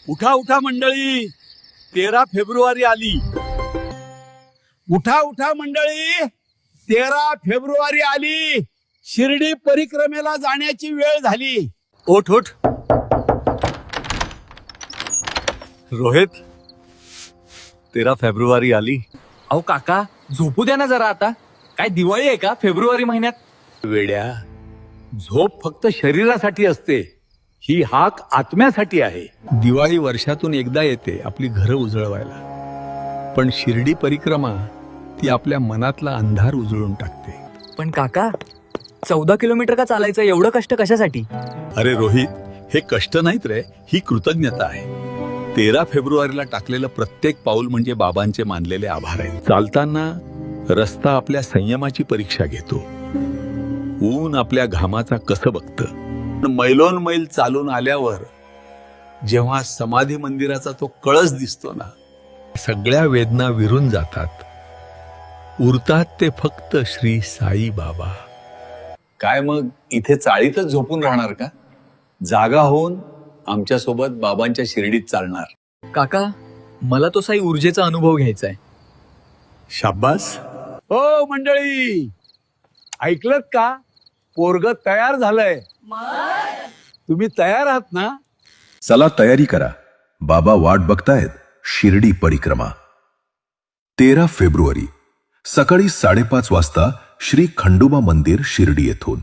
उठा उठा मंडळी, 13 फेब्रुवारी आली. उठा उठा मंडळी, 13 फेब्रुवारी आली. शिर्डी परिक्रमेला जाण्याची वेळ झाली. ओठ ओठ. रोहित, 13 फेब्रुवारी आली. अहो काका, झोपू द्या ना जरा आता. काय दिवाळी आहे का फेब्रुवारी महिन्यात? वेड्या, झोप फक्त शरीरासाठी असते, ही हाक आत्म्यासाठी आहे. दिवाळी वर्षातून एकदा येते आपली घरं उजळवायला, पण शिर्डी परिक्रमा ती आपल्या मनातला अंधार उजळून टाकते. पण काका, 14 किलोमीटर का चालायचं? एवढं कष्ट कशासाठी? अरे रोहित, हे कष्ट नाहीत रे, ही कृतज्ञता आहे. 13 फेब्रुवारीला टाकलेलं प्रत्येक पाऊल म्हणजे बाबांचे मानलेले आभार आहेत. चालताना रस्ता आपल्या संयमाची परीक्षा घेतो. ऊन आपल्या घामाचा कसं बघतं. मैलोन मैल चालून आल्यावर जेव्हा समाधी मंदिराचा तो कळस दिसतो ना, सगळ्या वेदना विरून जातात. उरतात ते फक्त श्री साई बाबा. काय मग इथे चाळीतच झोपून राहणार का? जागा होऊन आमच्या सोबत बाबांच्या शिर्डीत चालणार. काका, मला तो साई ऊर्जेचा अनुभव घ्यायचा आहे. शाब्बास. हो मंडळी, ऐकलत का? पोरग तयार झालंय. तुम्ही तयार आहात ना? चला तयारी करा, बाबा वाट बघतायत. शिर्डी परिक्रमा 13 फेब्रुवारी सकाळी 5:30 वाजता श्री खंडोबा मंदिर शिर्डी येथून.